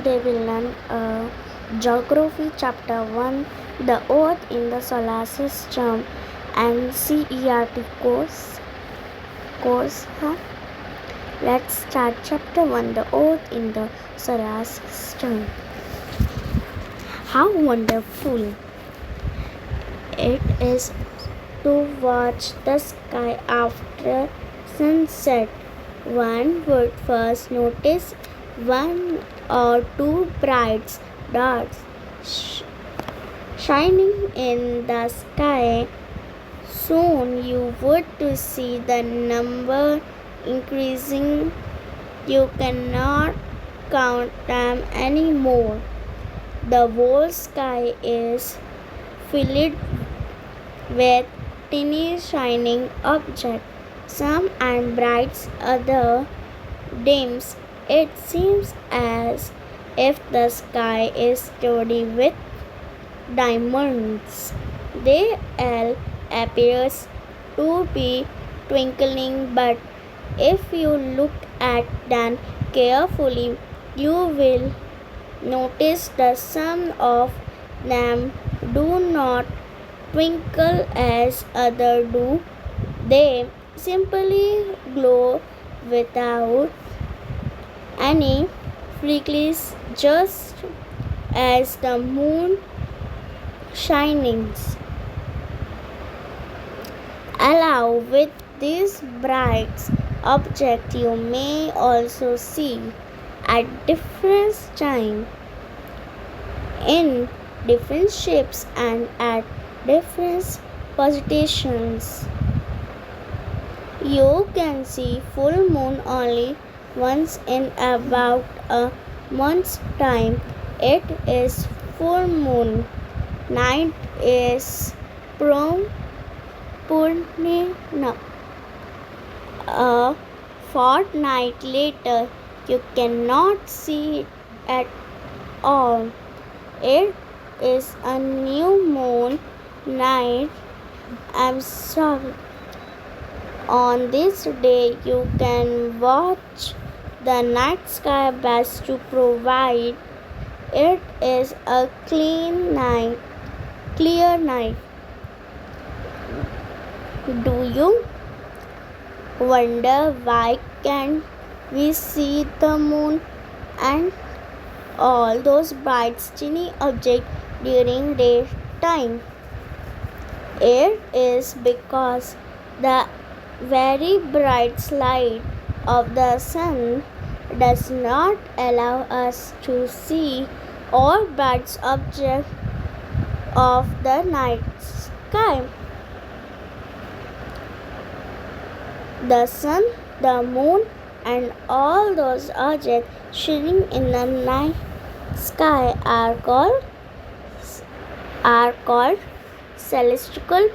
They will learn Geography Chapter 1, The Earth in the Solar System, NCERT course. Let's start Chapter 1, The Earth in the Solar System. How wonderful it is to watch the sky after sunset. One would first notice one or two bright dots shining in the sky. Soon you would to see the number increasing. You cannot count them anymore. The whole sky is filled with tiny shining objects, some and bright, other dims. It seems as if the sky is studded with diamonds. They all appears to be twinkling, but if you look at them carefully, you will notice that some of them do not twinkle as others do. They simply glow without any flickers, just as the moon shines. Along with these bright objects, you may also see at different times, in different shapes and at different positions. You can see full moon only once in about a month's time. It is full moon night is Purnima. A fortnight later, you cannot see it at all. It is a new moon night. I'm sorry. On this day, you can watch the night sky best to provide. It is a clear night. Do you wonder why can't we see the moon and all those bright tiny objects during daytime? It is because the very bright light of the sun does not allow us to see all bright objects of the night sky. The sun, the moon, and all those objects shining in the night sky are called celestial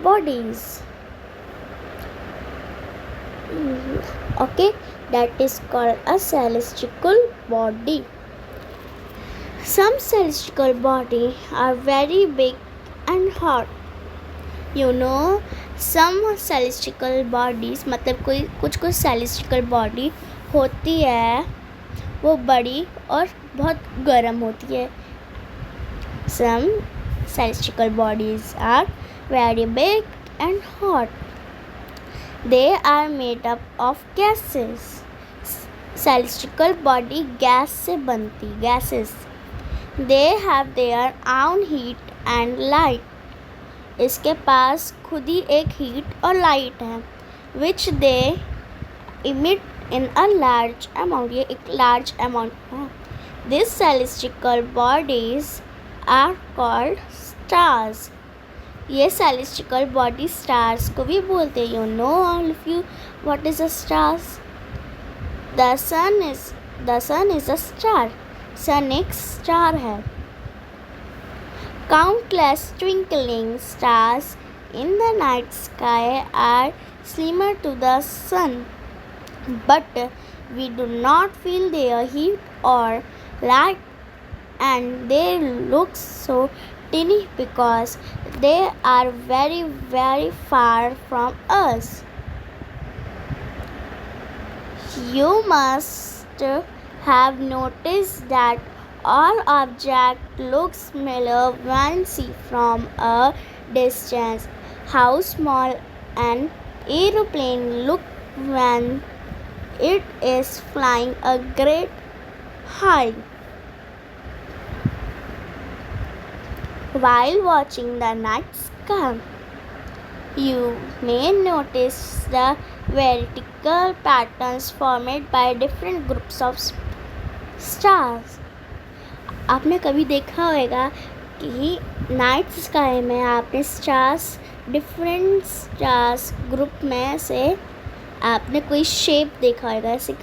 bodies. Okay, that is called a celestial body. Some celestial bodies are very big and hot. You know, some celestial bodies, मतलब कुछ celestial body होती है, वो बड़ी और बहुत गर्म होती है. Some celestial bodies are very big and hot. They are made up of gases. Celestial body gas से बनती, gases. They have their own heat and light. इसके पास खुद ही एक हीट और लाइट है, which they emit in a large amount. ये एक large amount है. These celestial bodies are called stars. ये celestial body stars को भी बोलते हैं. You know all of you what is a stars? The sun is a star. Sun एक star है. Countless twinkling stars in the night sky are similar to the sun, but we do not feel their heat or light, and they look so tiny because they are very, very far from us. You must have noticed that All object looks smaller when seen from a distance. How small an aeroplane looks when it is flying a great height. While watching the night sky, you may notice the vertical patterns formed by different groups of stars. आपने कभी देखा होगा कि night sky में आपने stars, different stars group में से आपने कोई शेप देखा होगा, ऐसे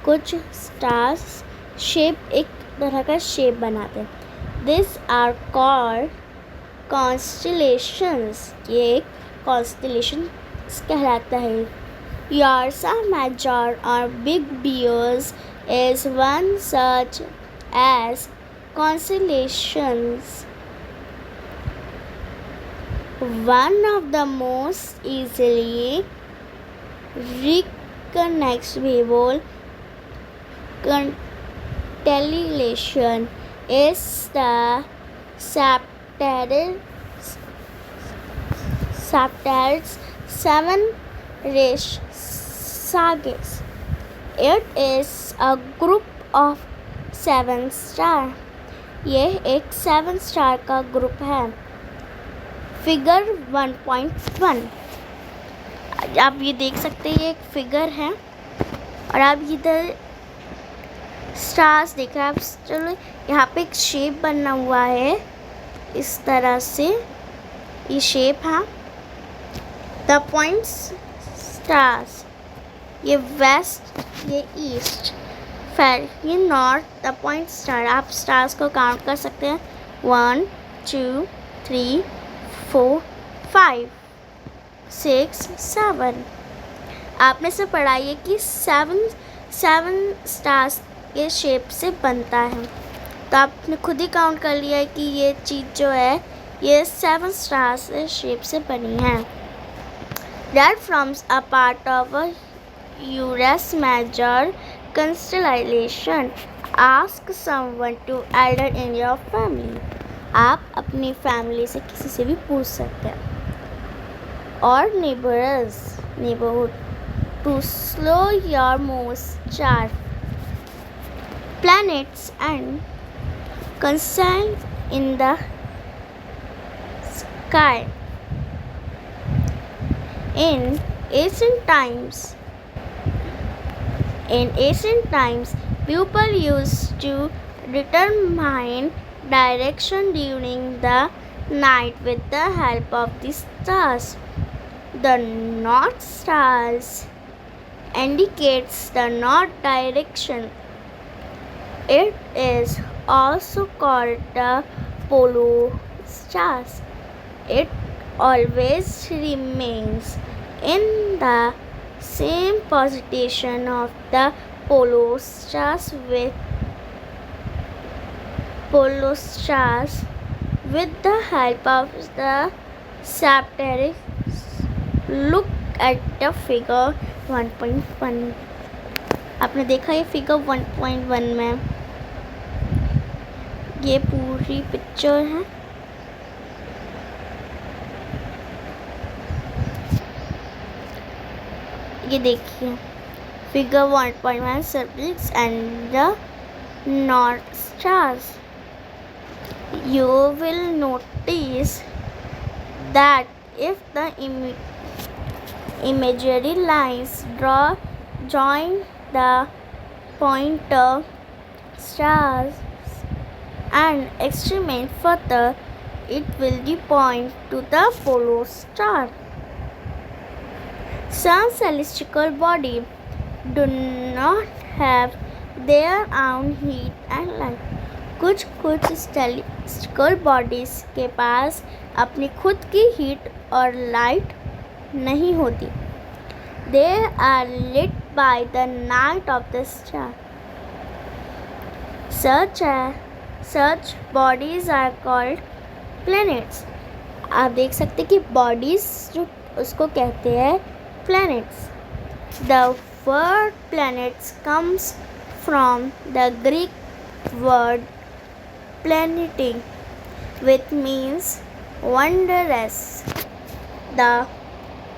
कुछ स्टार्स शेप एक तरह का शेप बनाते हैं. This are called constellations. ये एक कॉन्स्टेलेशन कहलाता है. Ursa Major or Big Bears is one such as constellations. One of the most easily recognizable constellation is the Sagittarius 7 Sagittarius. It is a group of 7 stars. यह एक 7 star का group है. Figure 1.1. आप ये देख सकते हैं, ये एक फिगर है और आप इधर स्टार्स देख रहे हैं. आप चलो यहाँ पे एक शेप बना हुआ है इस तरह से, ये शेप है. द पॉइंट्स स्टार्स, ये वेस्ट, ये ईस्ट, फिर ये नॉर्थ. द पॉइंट स्टार, आप स्टार्स को काउंट कर सकते हैं. 1 2 3 4 5 6 7. आपने से पढ़ा है कि 7 स्टार्स के शेप से बनता है. तो आपने खुद ही काउंट कर लिया है कि ये चीज़ जो है ये 7 स्टार्स के शेप से बनी है. That forms a part of a Ursa Major constellation. Ask someone to elder in your family. आप अपनी फैमिली से किसी से भी पूछ सकते हैं. और neighborhood to slow your most chart. Planets and constellations in the sky. In ancient times, people used to determine direction during the night with the help of the stars. The North Stars indicates the north direction. It is also called the pole stars. It always remains in the same position of the pole stars with the help of the Sagittarius. Look at the figure 1.1. आपने देखा ये figure 1.1 में ये पूरी picture है. ये देखिए figure 1.1 Sagittarius and the North Stars. You will notice that if the imaginary lines join the pointer stars and extend further, it will point to the pole star. Some celestial bodies do not have their own heat and light. कुछ celestial bodies के पास अपनी खुद की heat और light नहीं होती. They are lit by the night of the star. Such bodies are called planets. आप देख सकते कि bodies जो उसको कहते हैं planets. The word planets comes from the Greek word planety, which means wondrous. The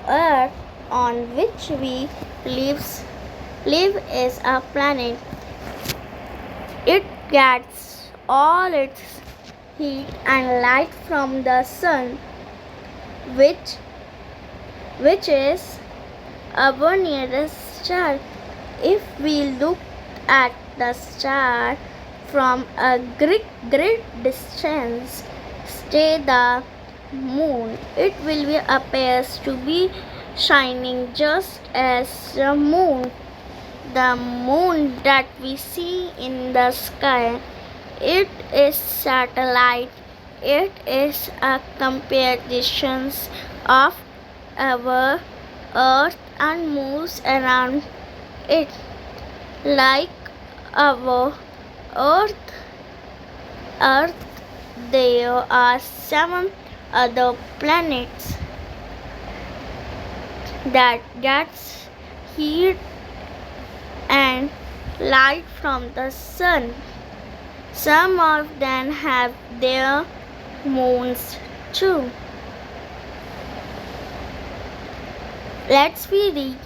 earth on which we live is a planet. It gets all its heat and light from the sun, which is our nearest star. If we look at the star from a great distance, say the moon, it will appears to be shining just as the moon. The moon that we see in the sky, it is satellite. It is a comparison of our earth and moves around it like our earth. There are 7 other planets that gets heat and light from the sun. Some of them have their moons too. Let's read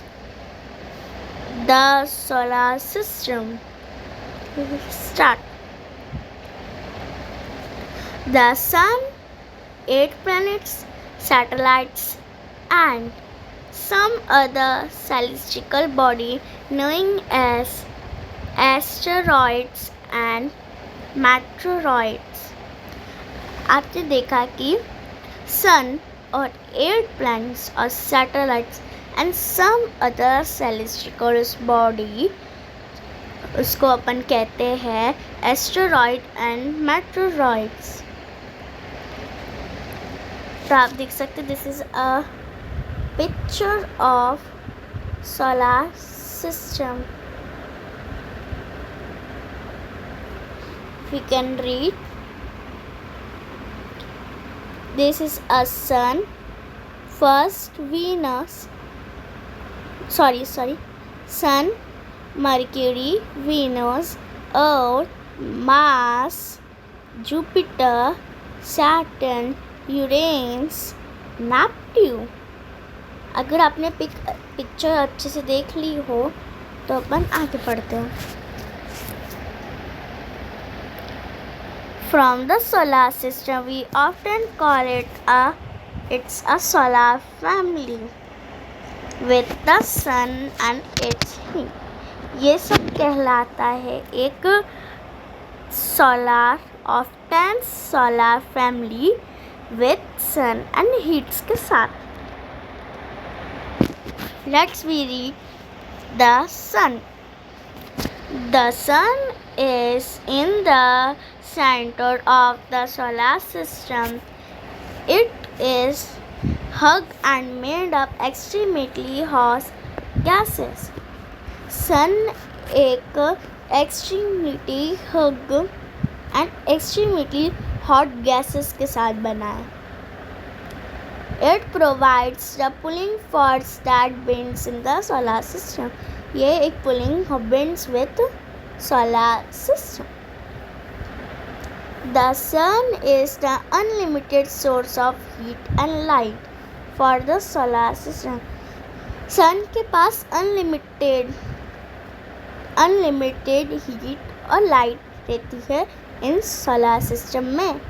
the solar system. Start. The sun, 8 planets, satellites, and some other celestial body known as asteroids and meteoroids. आपने देखा कि sun और 8 planets और satellites and some other celestial body, उसको अपन कहते हैं asteroid and meteoroids. तो आप देख सकते this is a picture of solar system. We can read. This is a sun, first Venus. Sun, Mercury, Venus, Earth, Mars, Jupiter, Saturn, Uranus, Neptune. अगर आपने picture अच्छे से देख ली हो तो अपन आगे पढ़ते हैं. From the solar system we often call it's a solar family with the sun and its heat. ये सब कहलाता है एक solar of 10 solar family with sun and heats के साथ. Let's read the sun. The sun is in the center of the solar system. It is hugged and made up extremely hot gases. Sun एक extremely hug and extremely hot gases के साथ बना है. It provides the pulling force that binds in the solar system. ये एक pulling binds with solar system. The sun is the unlimited source of heat and light for the solar system. Sun के पास unlimited heat और light रहती है in solar system में.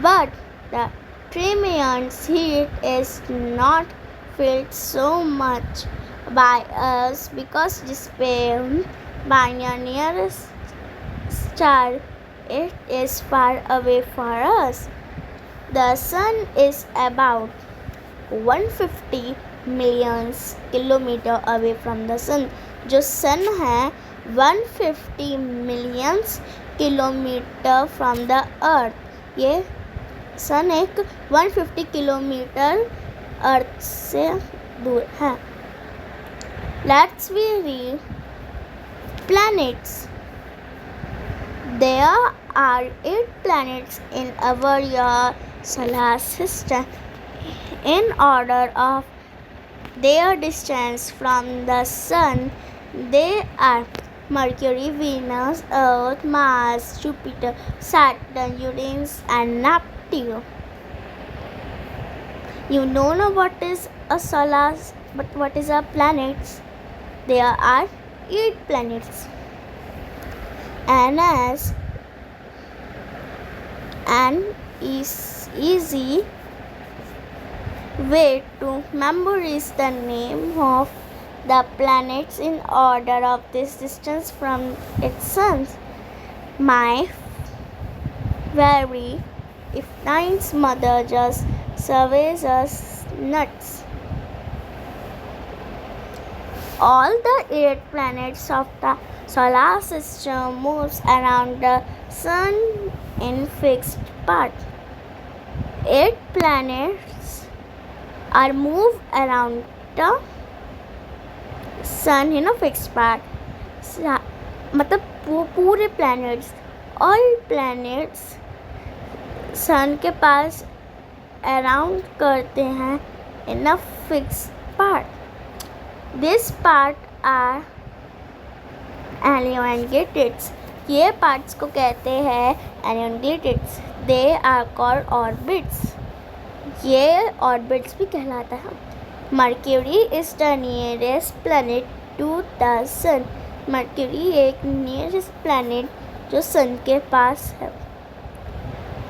But the tremendous heat is not felt so much by us because dispelled by our nearest star. It is far away from us. The sun is about 150 million kilometer away from the sun. जो sun है 150 million kilometre from the earth. ये sun एक 150 kilometre earth से दूर है. Let's we read planets. There are 8 planets in our solar system. In order of their distance from the sun, they are Mercury, Venus, Earth, Mars, Jupiter, Saturn, Uranus, and Neptune. You don't know what is a solar, but what is a planets? There are 8 planets. And as an easy way to memorize the name of the planets in order of this distance from its suns. My very if nine's mother just surveys us nuts. All the 8 planets of the solar system moves around the sun in fixed paths. 8 planets are moved around the sun in a fixed path. मतलब वो पूरे planets, all planets sun के पास around करते हैं in a fixed path. This part are elongated. ये parts को कहते हैं elongated. They are called orbits. ये orbits भी कहलाता है. Mercury is the nearest planet to the sun. Mercury एक nearest planet जो sun के पास है.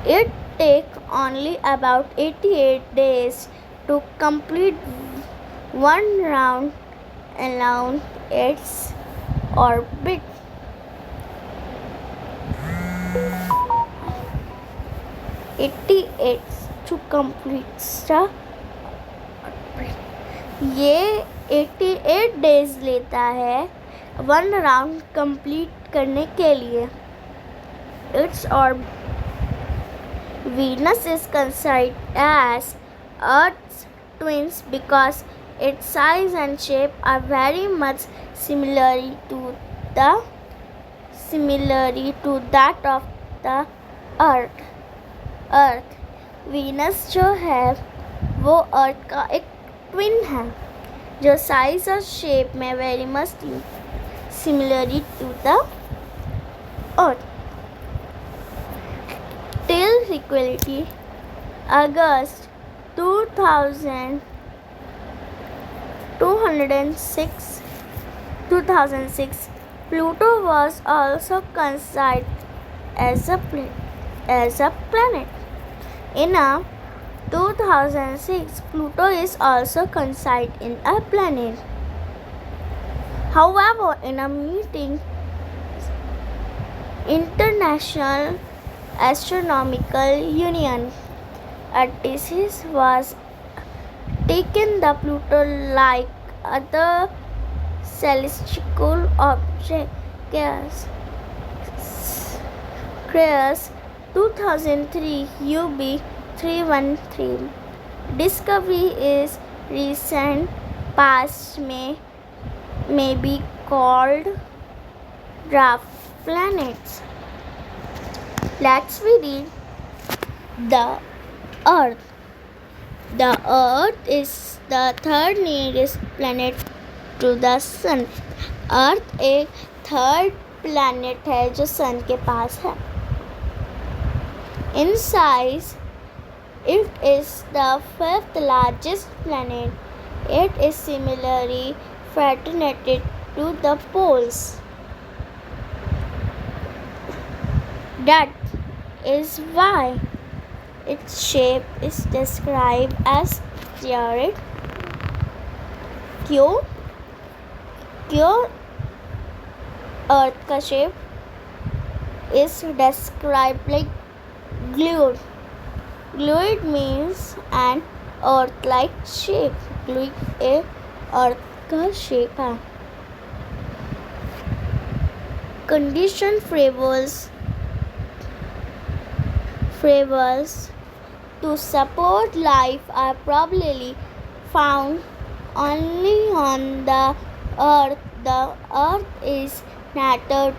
It takes only about 88 days to complete one round along its orbit. To complete the ये 88 days लेता है 1 राउंड कंप्लीट करने के लिए. Its orbit. Venus is considered as Earth's twins because its size and shape are very much similar to that of the Earth. Venus जो है वो अर्थ का एक ट्विन है जो साइज और शेप में very much similar to the earth. Till equality, August 2006, Pluto was also considered as a planet. In 2006, Pluto is also considered in a planet. However, in a meeting, International Astronomical Union, a decision was taken that Pluto, like other celestial objects, creates 2003 UB 313 discovery is recent past may be called dwarf planets. Let's read the Earth. The Earth is the third nearest planet to the Sun. Earth एक third planet है जो Sun के पास है. In size, it is the 5th largest planet. It is similarly flattened to the poles. That is why its shape is described as geoid. क्यों Earth का shape is described like glued. Glued means an Earth-like shape. Glued एक Earth का shape है. Condition favors to support life are probably found only on the Earth. The Earth is neither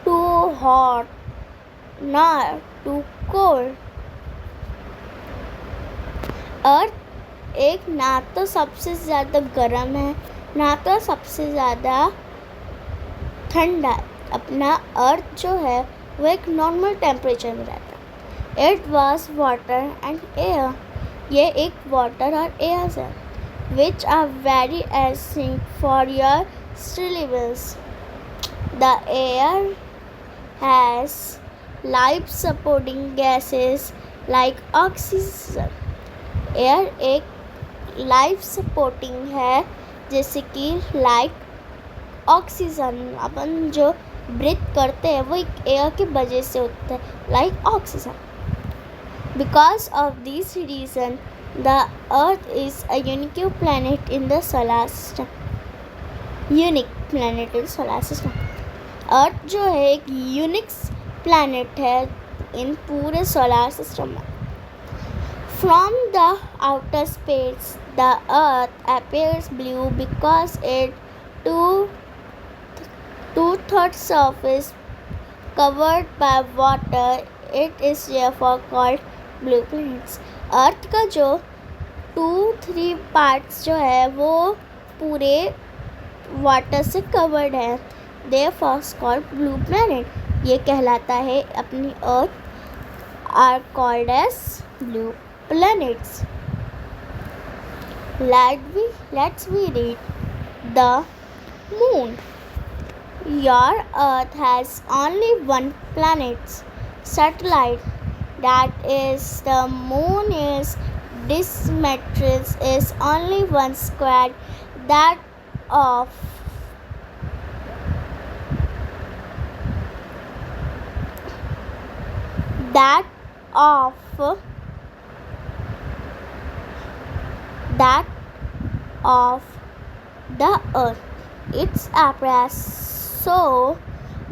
too hot nor too cold. Earth एक ना तो सबसे ज़्यादा गर्म है ना तो सबसे ज़्यादा ठंडा है। अपना अर्थ जो है वो एक नॉर्मल टेम्परेचर में रहता है। It was water and air, ये एक वाटर और एयर है which are very acidic for your sea levels. The air has life supporting gases like oxygen. Air एक लाइफ सपोर्टिंग है जैसे कि लाइक ऑक्सीजन, अपन जो ब्रीथ करते हैं वो एक एयर की वजह से होता है, like oxygen. Because of this reason, the Earth is a unique planet in the solar system. Unique planet in solar system. Earth जो है एक यूनिक planet है इन पूरे solar system में. From the outer space, the Earth appears blue because its two-thirds surface covered by water. It is therefore called blue planets. अर्थ का जो 2-3 parts जो है वो पूरे वाटर से कवर्ड है, therefore called blue planet. ये कहलाता है अपनी अर्थ are called as blue planets. Let's read the moon. Your earth has only one planet satellite, that is the moon. Is this matrix is only one square that of the earth. Its appearance so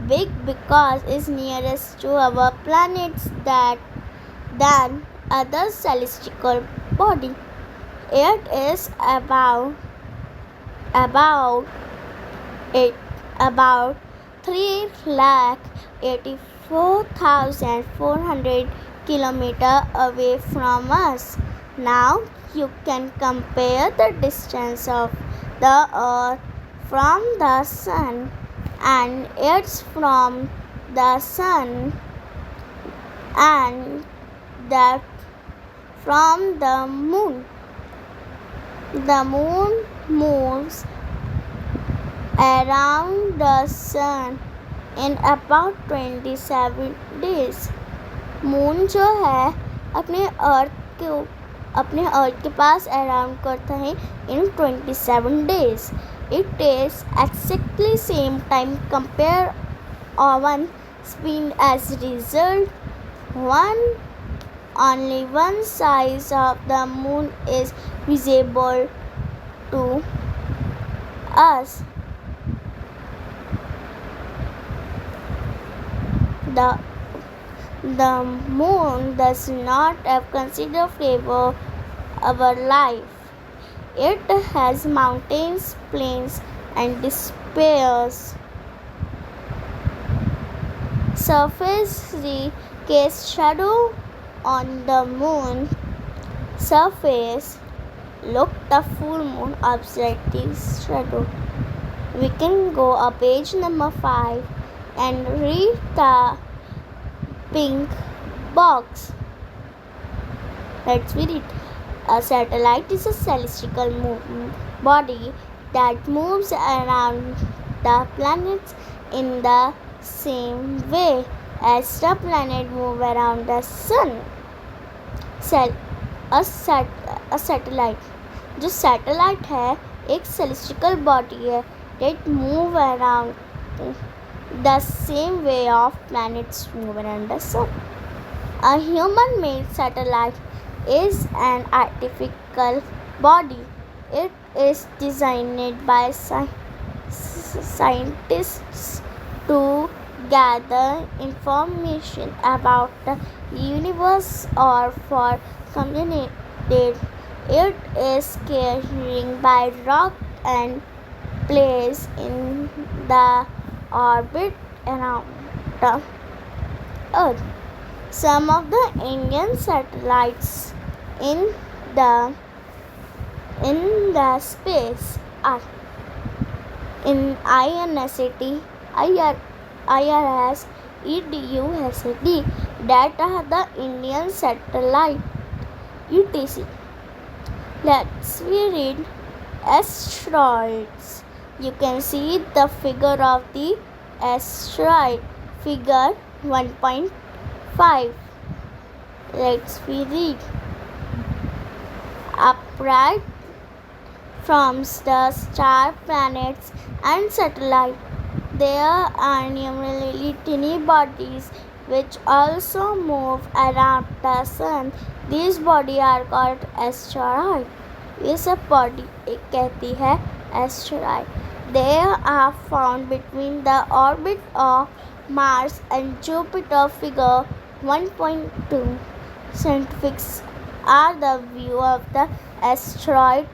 big because it's nearest to our planets than other celestial body. It is about 3,84,400 kilometers away from us. Now you can compare the distance of the Earth from the Sun and it's from the Sun and that from the Moon. The Moon moves around the Sun in about 27 days. Moon जो है अपने अर्थ के पास around करता है in 27 days. It takes exactly same time compare one speed as result. Only one side of the moon is visible to us. The moon does not have considered favor our life. It has mountains, plains, and despairs. Surface the cast shadow on the moon surface. Look the full moon, observe this shadow. We can go on page number 5 and read the pink box. Let's read it. A satellite is a celestial body that moves around the planets in the same way as the planet move around the sun. A satellite जो satellite है एक celestial body है that move around the same way of planets move around the sun. A human-made satellite is an artificial body. It is designed by scientists to gather information about the universe or for communicate. It is carried by rock and placed in the orbit around the Earth. Some of the Indian satellites in the space are in INCERT IRS, EDUSAT, that are the Indian satellite, etc. Let's read asteroids. You can see the figure of the asteroid, figure 1.5. Let's read. Apart from the star, planets, and satellites, there are numerous tiny bodies which also move around the sun. These bodies are called asteroids. ये सब body एक कहती है asteroid. They are found between the orbit of Mars and Jupiter. Figure 1.2. Scientists are the view of the asteroids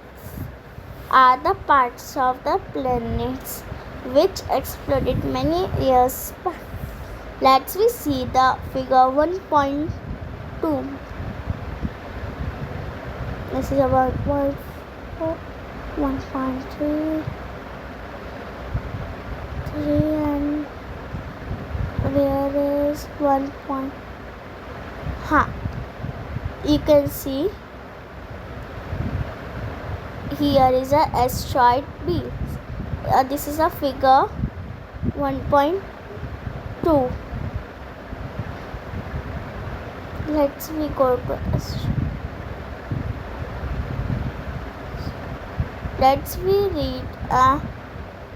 are the parts of the planets which exploded many years back. Let's see the figure 1.2. This is about 1.4, 1.3, and there is 1. You can see here is a asteroid B. This is a figure 1.2. Let's go to asteroid. Let's read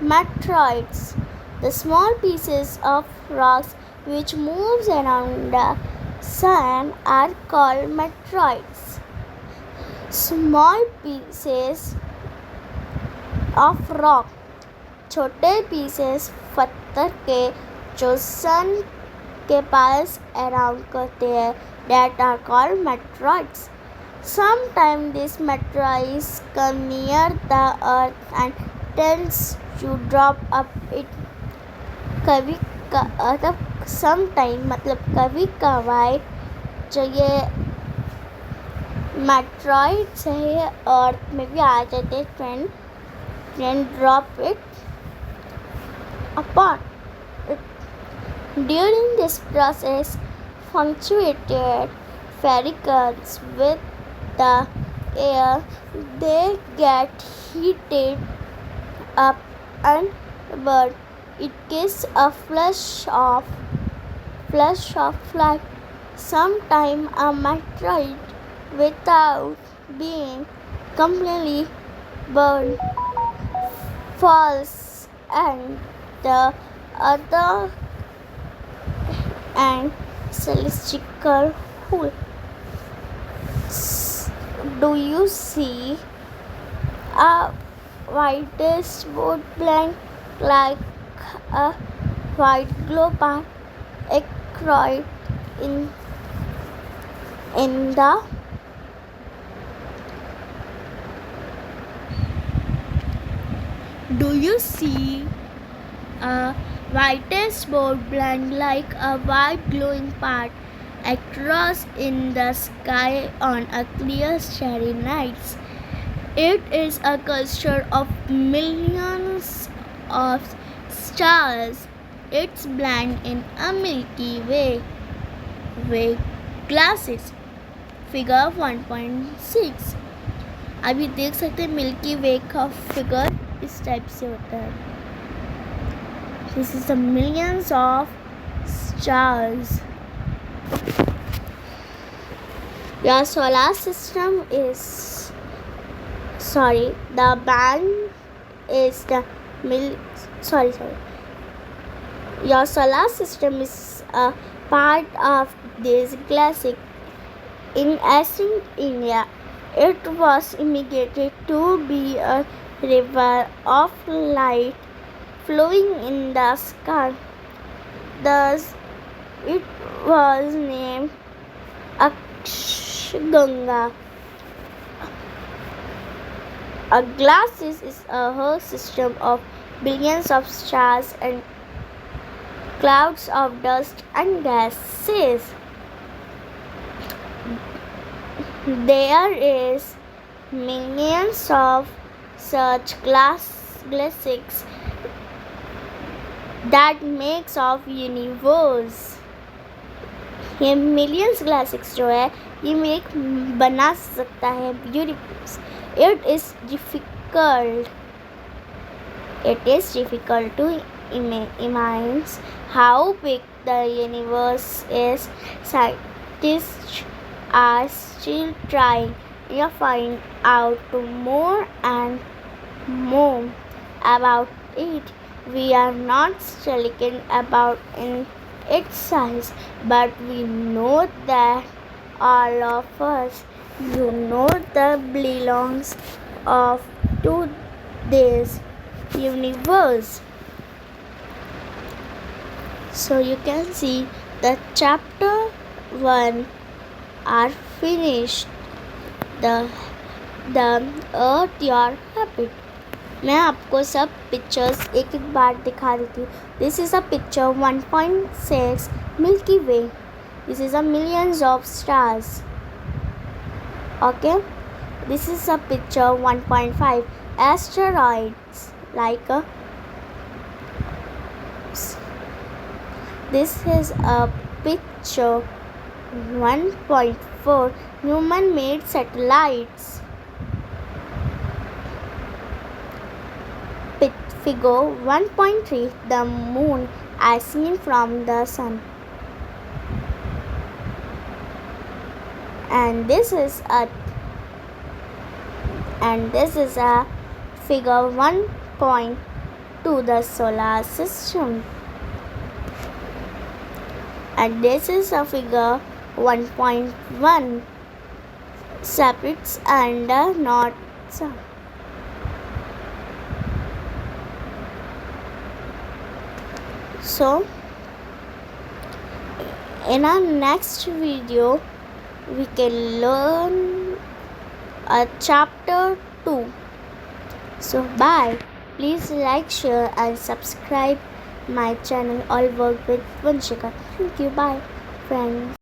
meteoroids. The small pieces of rocks which moves around the sun are called meteoroids. Small pieces of rock, छोटे pieces पत्थर के जो sun के पास around करते हैं, that are called meteoroids. Sometimes these meteoroids come near the earth and tends to drop up it. Sometimes मतलब कभी कभार जो ये meteoroids है ये अर्थ में भी आ जाते हैं, and drop it apart. During this process, punctuated particles with the air, they get heated up and burn. It gives a flash of light. Sometimes a meteorite, without being completely burned, falls, and the other and celestial hole. Do you see a whitish board blank like a white globe across in the Do you see a whitish board blank like a white glowing part across in the sky on a clear starry night? It is a cluster of millions of stars. It's blind in a Milky Way glasses. Figure 1.6. अभी देख सकते हैं milky वे का figure इस type से होता है. This is the millions of stars. Your solar system is the band is the Your solar system is a part of this galaxy. In ancient India, it was imagined to be a river of light flowing in the sky. Thus, it was named Akshaganga. A galaxy is a whole system of billions of stars and clouds of dust and gases. There is millions of such galaxies. that makes of universe. ये millions galaxies जो है ये एक बना सकता है universe. It is difficult to imagine how big the universe is. Scientists are still trying to find out more and more about it. We are not speaking about its size, but we know that all of us, that belongs to this universe. So you can see the chapter 1 are finished. The earth your habit. मैं आपको सब pictures एक एक बार दिखा देती हूँ. This is a picture 1.6 milky way. This is a millions of stars. Okay. This is a picture 1.5 asteroids like a. This is a picture 1.4 human made satellites. Figure 1.3 the moon as seen from the sun. And this is a figure 1.2 the solar system. And this is a figure 1.1 separates and not sun. So in our next video we can learn a chapter 2. So bye. Please like, share and subscribe my channel All Work with Vanshika. Thank you. Bye friends.